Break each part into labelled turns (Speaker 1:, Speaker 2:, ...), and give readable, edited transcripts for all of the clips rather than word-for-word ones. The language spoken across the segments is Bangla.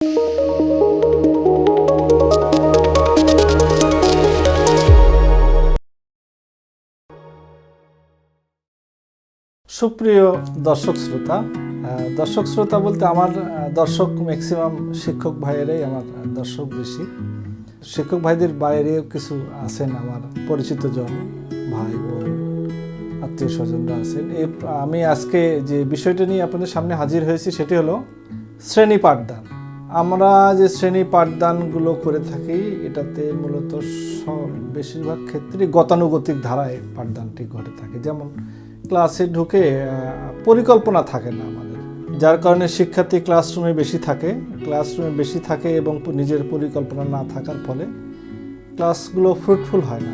Speaker 1: সুপ্রিয় দর্শক শ্রোতা বলতে আমার দর্শক ম্যাক্সিমাম শিক্ষক ভাইয়েরাই আমার দর্শক বেশি। শিক্ষক ভাইদের বাইরেও কিছু আছেন আমার পরিচিত জন, ভাই বোন, আত্মীয় স্বজনরা আছেন। আমি আজকে যে বিষয়টা নিয়ে আপনাদের সামনে হাজির হয়েছি সেটি হলো শ্রেণী পাঠদান। আমরা যে শ্রেণী পাঠদানগুলো করে থাকি এটাতে মূলত বেশিরভাগ ক্ষেত্রে গতানুগতিক ধারায় পাঠদানটি ঘটে থাকে। যেমন ক্লাসে ঢুকে পরিকল্পনা থাকে না আমাদের, যার কারণে শিক্ষার্থী ক্লাসরুমে বেশি থাকে এবং নিজের পরিকল্পনা না থাকার ফলে ক্লাসগুলো ফ্রুটফুল হয় না,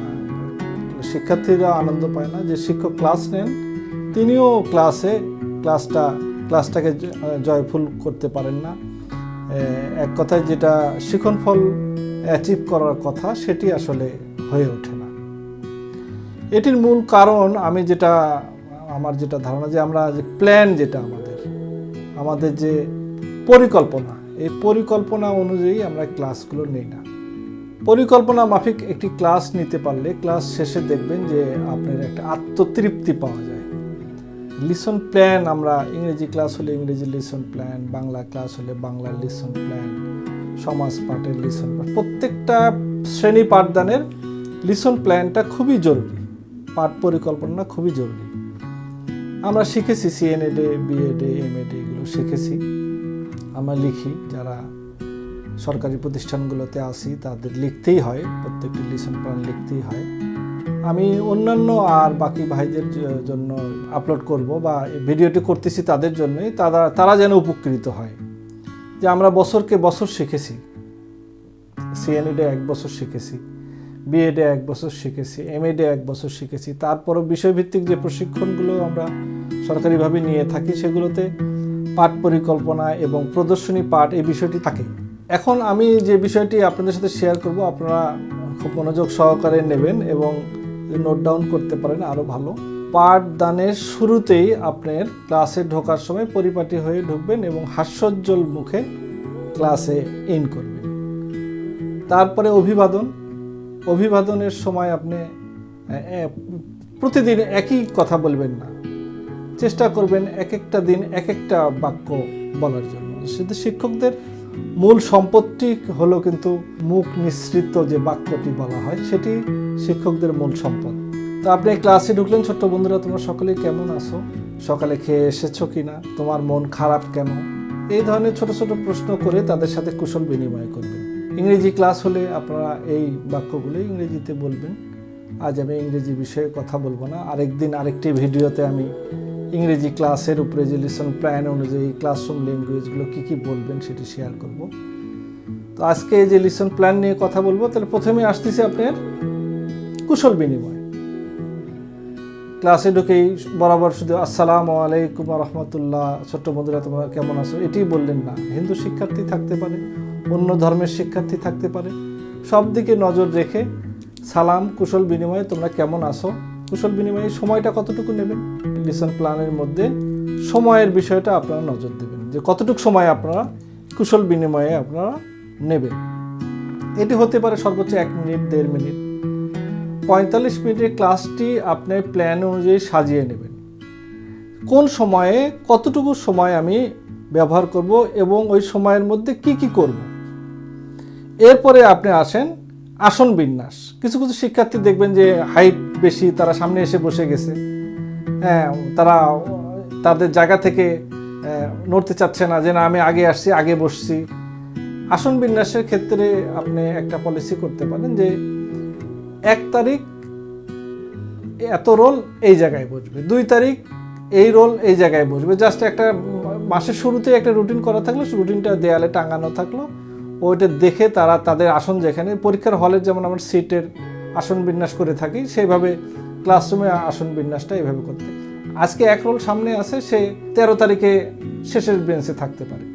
Speaker 1: শিক্ষার্থীরা আনন্দ পায় না। যে শিক্ষক ক্লাস নেন তিনিও ক্লাসটাকে জয়ফুল করতে পারেন না। এক কথায় যেটা শিক্ষণফল অ্যাচিভ করার কথা সেটি আসলে হয়ে ওঠে না। এটির মূল কারণ আমার যেটা ধারণা যে আমরা যে প্ল্যান যেটা আমাদের যে পরিকল্পনা, এই পরিকল্পনা অনুযায়ী আমরা ক্লাসগুলো নেই না। পরিকল্পনা মাফিক একটি ক্লাস নিতে পারলে ক্লাস শেষে দেখবেন যে আপনার একটা আত্মতৃপ্তি পাওয়া যায়। লিসন প্ল্যান, আমরা ইংরেজি ক্লাস হলে ইংরেজি লিসন প্ল্যান, বাংলা ক্লাস হলে বাংলার লিসন প্ল্যান, সমাজ পাঠের লিসন প্ল্যান, প্রত্যেকটা শ্রেণী পাঠদানের লিসন প্ল্যানটা খুবই জরুরি, পাঠ পরিকল্পনা খুবই জরুরি। আমরা শিখেছি সিএনএডে, বিএডে, এমএডে এগুলো শিখেছি, আমরা লিখি। যারা সরকারি প্রতিষ্ঠানগুলোতে আসি তাদের লিখতেই হয়, প্রত্যেকটি লিসন প্ল্যান লিখতেই হয়। আমি অন্যান্য আর বাকি ভাইদের জন্য আপলোড করব বা ভিডিওটি করতেছি তাদের জন্যই, তারা যেন উপকৃত হয়। যে আমরা বছরকে বছর শিখেছি, সিএনএডে 1 বছর শিখেছি, বিএডে 1 বছর শিখেছি, এমএডে 1 বছর শিখেছি, তারপরও বিষয়ভিত্তিক যে প্রশিক্ষণগুলো আমরা সরকারিভাবে নিয়ে থাকি সেগুলোতে পাঠ পরিকল্পনা এবং প্রদর্শনী পাঠ এই বিষয়টি থাকে। এখন আমি যে বিষয়টি আপনাদের সাথে শেয়ার করব আপনারা খুব মনোযোগ সহকারে নেবেন এবং নোট ডাউন করতে পারেন আরও ভালো। পাঠদানের শুরুতেই আপনার ক্লাসে ঢোকার সময় পরিপাটি হয়ে ঢুকবেন এবং হাস্যোজ্জ্বল মুখে ক্লাসে ইন করবেন। তারপরে অভিবাদনের সময় আপনি প্রতিদিন একই কথা বলবেন না, চেষ্টা করবেন এক একটা দিন এক একটা বাক্য বলার জন্য। সেটা শিক্ষকদের মূল সম্পত্তি হলো কিন্তু মুখ নিঃসৃত যে বাক্যটি বলা হয় সেটি শিক্ষকদের মূল সম্পদ। তো আপনি ক্লাসে ঢুকলেন, ছোট্ট বন্ধুরা তোমরা সকলে কেমন আছো, সকালে খেয়ে এসেছো কিনা, তোমার মন খারাপ কেন, এই ধরনের ছোট ছোট প্রশ্ন করে তাদের সাথে কুশল বিনিময় করবেন। ইংরেজি ক্লাস হলে আপনারা এই বাক্যগুলো ইংরেজিতে বলবেন। আজ আমি ইংরেজি বিষয়ে কথা বলবো না, আরেকদিন আরেকটি ভিডিওতে আমি ইংরেজি ক্লাসের উপরে যে লিসন প্ল্যান অনুযায়ী ক্লাসরুম ল্যাঙ্গুয়েজগুলো কী বলবেন সেটি শেয়ার করব। তো আজকে যে লিসন প্ল্যান নিয়ে কথা বলবো, তাহলে প্রথমে আসতেছে আপনার কুশল বিনিময়। ক্লাসে ঢুকেই বরাবর শুধু আসসালামু আলাইকুম রহমতুল্লাহ, ছোট্ট বন্ধুরা তোমরা কেমন আছো এটি বললেন না। হিন্দু শিক্ষার্থী থাকতে পারে, অন্য ধর্মের শিক্ষার্থী থাকতে পারে, সব দিকে নজর রেখে সালাম, কুশল বিনিময়ে তোমরা কেমন আছো। কুশল বিনিময়ে সময়টা কতটুকু নেবেন, লিসন প্ল্যানের মধ্যে সময়ের বিষয়টা আপনারা নজর দেবেন যে কতটুকু সময় আপনারা কুশল বিনিময়ে আপনারা নেবেন। এটি হতে পারে সর্বোচ্চ 1 মিনিট, 1.5 মিনিট। 45 মিনিটের ক্লাসটি আপনার প্ল্যান অনুযায়ী সাজিয়ে নেবেন। কোন সময়ে কতটুকু সময় আমি ব্যবহার করব এবং ওই সময়ের মধ্যে কি করব। এরপরে আপনি আসেন আসন বিন্যাস। কিছু শিক্ষার্থী দেখবেন যে হাইট বেশি, তারা সামনে এসে বসে গেছে, তারা তাদের জায়গা থেকে নড়তে চাচ্ছে না, যে না আমি আগে আসছি, আগে বসছি। আসন বিন্যাসের ক্ষেত্রে আপনি একটা পলিসি করতে পারেন যে 1 তারিখ এত রোল এই জায়গায় বসবে, 2 তারিখ এই রোল এই জায়গায় বসবে। জাস্ট একটা মাসের শুরুতে একটা রুটিন করা থাকলো, রুটিনটা দেয়ালে টাঙানো থাকলো, ওইটা দেখে তারা তাদের আসন, যেখানে পরীক্ষার হলের যেমন আমরা সিটের আসন বিন্যাস করে থাকি সেইভাবে ক্লাসরুমে আসন বিন্যাসটা এইভাবে করতে। আজকে 1 রোল সামনে আছে, সে 13 তারিখে শেষের বেঞ্চে থাকতে পারে।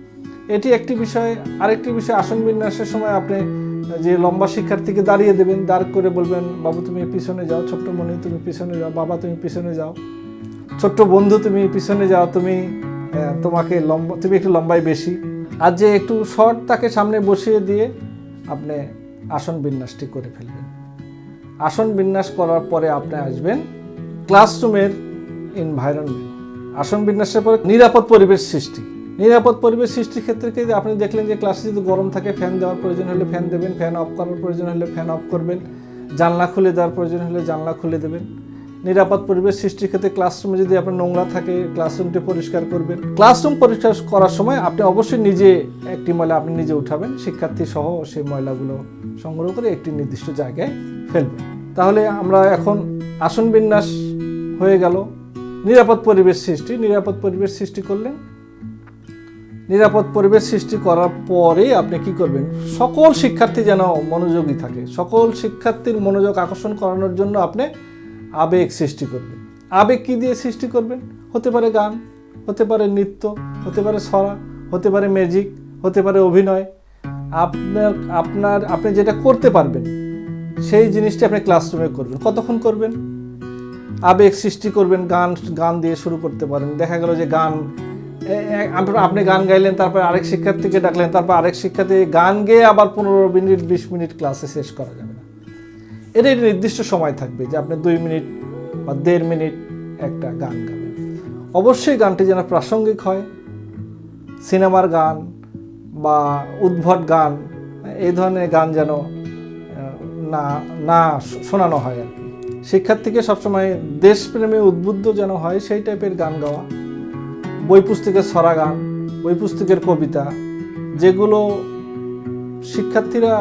Speaker 1: এটি একটি বিষয়। আরেকটি বিষয়, আসন বিন্যাসের সময় আপনি যে লম্বা শিক্ষার্থীকে দাঁড়িয়ে দেবেন, দাঁড় করে বলবেন বাবু তুমি পিছনে যাও, ছোট্ট মনি তুমি পিছনে যাও, বাবা তুমি পিছনে যাও, ছোট্ট বন্ধু তুমি পিছনে যাও, তুমি একটু লম্বাই বেশি, আর যে একটু শর্ট তাকে সামনে বসিয়ে দিয়ে আপনি আসন বিন্যাসটি করে ফেলবেন। আসন বিন্যাস করার পরে আপনি আসবেন ক্লাসরুমের এনভায়রনমেন্ট। আসন বিন্যাসের পরে নিরাপদ পরিবেশ সৃষ্টি। নিরাপদ পরিবেশ সৃষ্টির ক্ষেত্রে কি আপনি দেখলেন যে ক্লাসে যদি গরম থাকে, ফ্যান দেওয়ার প্রয়োজন হলে ফ্যান দেবেন, ফ্যান অফ করার প্রয়োজন হলে ফ্যান অফ করবেন, জানলা খুলে দেওয়ার প্রয়োজন হলে জানলা খুলে দেবেন। নিরাপদ পরিবেশ সৃষ্টির ক্ষেত্রে ক্লাসরুমে যদি আপনার নোংরা থাকে ক্লাসরুমটি পরিষ্কার করবেন। ক্লাসরুম পরিষ্কার করার সময় আপনি অবশ্যই নিজে একটি ময়লা আপনি নিজে উঠাবেন, শিক্ষার্থী সহ সেই ময়লাগুলো সংগ্রহ করে একটি নির্দিষ্ট জায়গায় ফেলবেন। তাহলে আমরা এখন আসন বিন্যাস হয়ে গেল, নিরাপদ পরিবেশ সৃষ্টি। নিরাপদ পরিবেশ সৃষ্টি করলেন। নিরাপদ পরিবেশ সৃষ্টি করার পরে আপনি কি করবেন, সকল শিক্ষার্থী যেন মনোযোগী থাকে, সকল শিক্ষার্থীর মনোযোগ আকর্ষণ করানোর জন্য আপনি আবেগ সৃষ্টি করবেন। আবেগ কি দিয়ে সৃষ্টি করবেন? হতে পারে গান, হতে পারে নৃত্য, হতে পারে ছড়া, হতে পারে ম্যাজিক, হতে পারে অভিনয়। আপনি যেটা করতে পারবেন সেই জিনিসটি আপনি ক্লাসরুমে করবেন। কতক্ষণ করবেন? আবেগ সৃষ্টি করবেন, গান দিয়ে শুরু করতে পারেন। দেখা গেল যে গান আপনি গান গাইলেন, তারপর আরেক শিক্ষার্থীকে ডাকলেন, তারপর আরেক শিক্ষার্থী গান গেয়ে আবার 15 মিনিট 20 মিনিট ক্লাসে শেষ করা যাবে না। এর নির্দিষ্ট সময় থাকবে যে আপনি 2 মিনিট বা 1.5 মিনিট একটা গান গাবেন। অবশ্যই গানটি যেন প্রাসঙ্গিক হয়, সিনেমার গান বা উদ্ভট গান, এই ধরনের গান যেন না শোনানো হয় আর কি। শিক্ষার্থীকে সবসময় দেশপ্রেমে উদ্বুদ্ধ যেন হয় সেই টাইপের গান গাওয়া। বই পুস্তকের ছড়া গান, বই পুস্তকের কবিতা, যেগুলো শিক্ষার্থীরা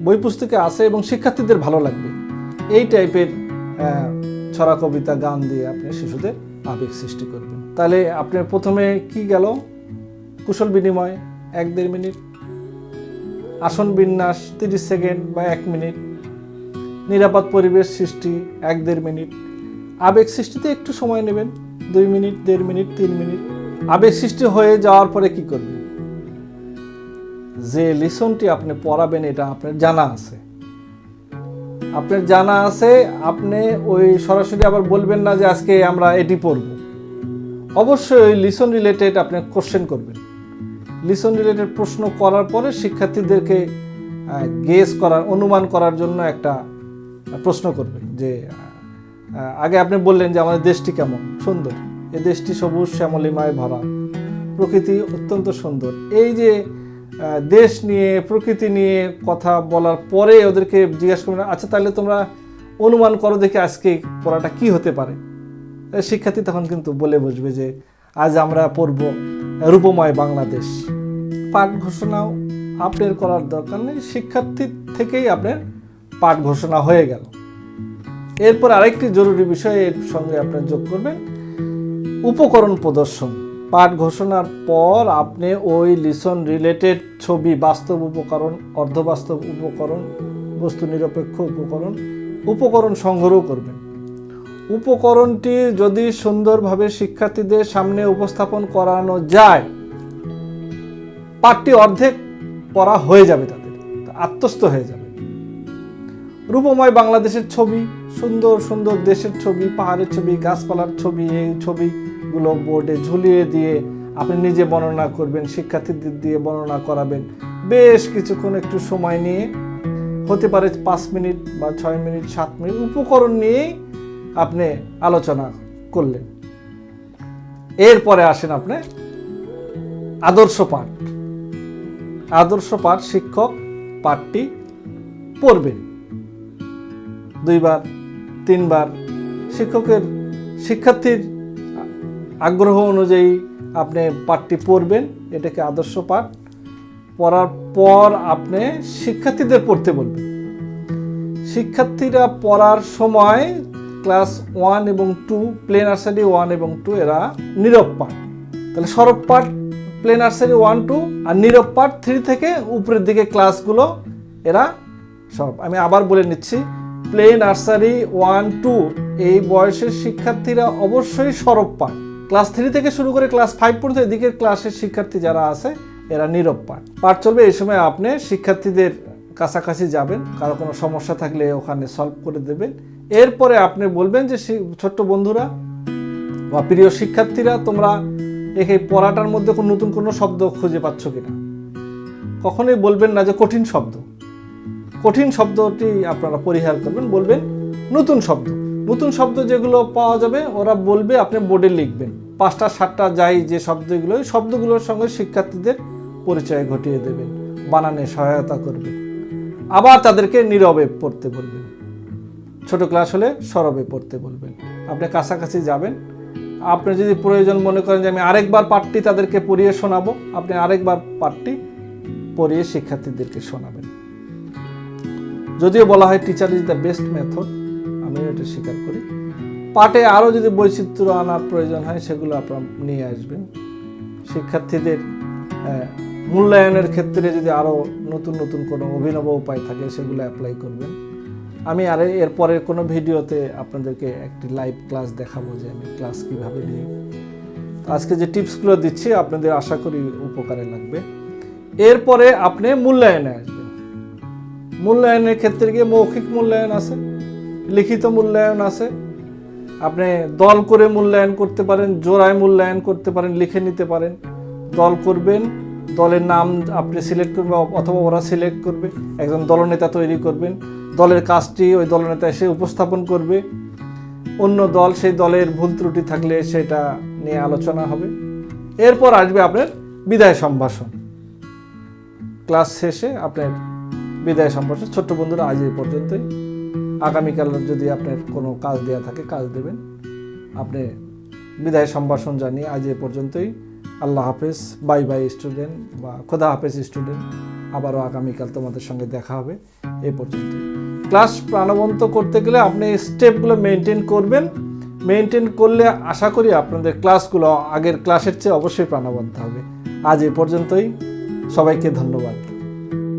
Speaker 1: বই পুস্তকে আছে এবং শিক্ষার্থীদের ভালো লাগবে, এই টাইপের ছড়া কবিতা গান দিয়ে আপনি শিশুদের আবেগ সৃষ্টি করবেন। তাহলে আপনার প্রথমে কি গেল? কুশল বিনিময় 1-1.5 মিনিট, আসন বিন্যাস 30 সেকেন্ড বা 1 মিনিট, নিরাপদ পরিবেশ সৃষ্টি 1-1.5 মিনিট, আবেগ সৃষ্টিতে একটু সময় নেবেন 2 মিনিট, 1.5 মিনিট, 3 মিনিট। আবেগ সৃষ্টি হয়ে যাওয়ার পরে কি করবেন? যে লিসনটি আপনি পড়াবেন এটা আপনার জানা আছে, আপনি ওই সরাসরি আবার বলবেন না যে আজকে আমরা এটি পড়ব। অবশ্যই ওই লিসন রিলেটেড আপনি কোশ্চেন করবেন। লিসন রিলেটেড প্রশ্ন করার পরে শিক্ষার্থীদেরকে অনুমান করার জন্য একটা প্রশ্ন করবেন যে আগে আপনি বললেন যে আমাদের দেশটি কেমন সুন্দর, এই দেশটি সবুজ শ্যামলিমায় ভরা, প্রকৃতি অত্যন্ত সুন্দর। এই যে দেশ নিয়ে প্রকৃতি নিয়ে কথা বলার পরে ওদেরকে জিজ্ঞাসা করবেন, আচ্ছা তাহলে তোমরা অনুমান করো দেখে আজকে পড়াটা কি হতে পারে। শিক্ষার্থী তখন কিন্তু বলে বসবে যে আজ আমরা পড়ব রূপময় বাংলাদেশ। পাঠ ঘোষণাও আপনার করার দরকার নেই, শিক্ষার্থী থেকেই আপনার পাঠ ঘোষণা হয়ে গেল। এরপর আরেকটি জরুরি বিষয় এর সঙ্গে আপনার যোগ করবেন, উপকরণ প্রদর্শন। পাঠ ঘোষণার পর আপনি ওই লিসন রিলেটেড ছবি, বাস্তব উপকরণ, অর্ধবাস্তব উপকরণ, বস্তু নিরপেক্ষ উপকরণ সংগ্রহ করবেন। উপকরণটি যদি সুন্দরভাবে শিক্ষার্থীদের সামনে উপস্থাপন করানো যায়, পাঠটি অর্ধেক পড়া হয়ে যাবে, তাদের আত্মস্থ হয়ে যাবে। রূপময় বাংলাদেশের ছবি, সুন্দর সুন্দর দেশের ছবি, পাহাড়ের ছবি, গাছপালার ছবি, এই ছবিগুলো বোর্ডে ঝুলিয়ে দিয়ে আপনি নিজে বর্ণনা করবেন, শিক্ষার্থীদের দিয়ে বর্ণনা করাবেন। বেশ কিছুক্ষণ একটু সময় নিয়ে, হতে পারে 5 মিনিট বা 6 মিনিট 7 মিনিট, উপকরণ নিয়েই আপনি আলোচনা করলেন। এরপরে আসেন আপনি আদর্শ পাঠ। আদর্শ পাঠ শিক্ষক পাঠটি পড়বেন 2 বার 3 বার, শিক্ষার্থীর আগ্রহ অনুযায়ী আপনি পাঠটি পড়বেন। এটাকে আদর্শ পাঠ। পড়ার পর আপনি শিক্ষার্থীদের পড়তে বলবেন। শিক্ষার্থীরা পড়ার সময় ক্লাস 1 এবং 2, প্লে নার্সারি 1 এবং 2 এরা নীরব পাঠ। তাহলে সরব পাঠ প্লে নার্সারি 1, 2, আর নীরব পাঠ 3 থেকে উপরের দিকে ক্লাসগুলো এরা সরব। আমি আবার বলে নিচ্ছি, প্লে নার্সারি 1, 2 এই বয়সের শিক্ষার্থীরা অবশ্যই সরব পাঠ। ক্লাস 3 থেকে শুরু করে ক্লাস 5 পর্যন্ত এদিকের ক্লাসের শিক্ষার্থী যারা আছে এরা নীরব পাঠ চলবে। এই সময় আপনি শিক্ষার্থীদের কাছাকাছি যাবেন, কারো কোনো সমস্যা থাকলে ওখানে সলভ করে দেবেন। এরপরে আপনি বলবেন যে ছোট্ট বন্ধুরা বা প্রিয় শিক্ষার্থীরা, তোমরা এই পড়াটার মধ্যে কোনো নতুন কোনো শব্দ খুঁজে পাচ্ছ কিনা। কখনোই বলবেন না যে কঠিন শব্দ, কঠিন শব্দটি আপনারা পরিহার করবেন, বলবেন নতুন শব্দ। নতুন শব্দ যেগুলো পাওয়া যাবে ওরা বলবে, আপনি বোর্ডে লিখবেন 5টা 7টা যাই যে শব্দগুলো, ওই শব্দগুলোর সঙ্গে শিক্ষার্থীদের পরিচয় ঘটিয়ে দেবেন, বানানে সহায়তা করবেন। আবার তাদেরকে নীরবে পড়তে বলবেন, ছোট ক্লাস হলে সরবে পড়তে বলবেন। আপনি কাছাকাছি যাবেন, আপনি যদি প্রয়োজন মনে করেন যে আমি আরেকবার পাঠটি তাদেরকে পড়িয়ে শোনাবো, আপনি আরেকবার পাঠটি পড়িয়ে শিক্ষার্থীদেরকে শোনাবেন। যদিও বলা হয় teacher is the best method, আমিও এটা স্বীকার করি। পাঠে আরও যদি বৈচিত্র্য আনার প্রয়োজন হয় সেগুলো আপনারা নিয়ে আসবেন। শিক্ষার্থীদের মূল্যায়নের ক্ষেত্রে যদি আরও নতুন নতুন কোনো অভিনব উপায় থাকে সেগুলো অ্যাপ্লাই করবেন। আমি এর পরের কোনো ভিডিওতে আপনাদেরকে একটি লাইভ ক্লাস দেখাবো যে আমি ক্লাস কীভাবে নিই। আজকে যে টিপসগুলো দিচ্ছি আপনাদের আশা করি উপকারে লাগবে। এরপরে আপনি মূল্যায়নে আসবেন। মূল্যায়নের ক্ষেত্রে গিয়ে মৌখিক মূল্যায়ন আছে, লিখিত মূল্যায়ন আছে, আপনি দল করে মূল্যায়ন করতে পারেন, জোড়ায় মূল্যায়ন করতে পারেন, লিখে নিতে পারেন। দল করবেন, দলের নাম আপনি সিলেক্ট করবেন অথবা ওরা সিলেক্ট করবে, একজন দলনেতা তৈরি করবেন, দলের কাজটি ওই দলনেতা এসে উপস্থাপন করবে, অন্য দল সেই দলের ভুল ত্রুটি থাকলে সেটা নিয়ে আলোচনা হবে। এরপর আসবে আপনার বিদায় সম্ভাষণ। ক্লাস শেষে আপনার বিদায় সম্ভাষণ। ছোট্ট বন্ধুরা, আজ এই পর্যন্তই। আগামীকাল যদি আপনার কোনো কাজ দেওয়া থাকে কাজ দেবেন। আপনি বিদায় সম্ভাষণ জানিয়ে আজ এই পর্যন্তই। আল্লাহ হাফেজ, বাই বাই স্টুডেন্ট, বা খোদা হাফেজ স্টুডেন্ট। আবারও আগামীকাল তোমাদের সঙ্গে দেখা হবে। এই পর্যন্ত। ক্লাস প্রাণবন্ত করতে গেলে আপনি স্টেপগুলো মেনটেন করবেন। মেনটেন করলে আশা করি আপনাদের ক্লাসগুলো আগের ক্লাসের চেয়ে অবশ্যই প্রাণবন্ত হবে। আজ এই পর্যন্তই। সবাইকে ধন্যবাদ।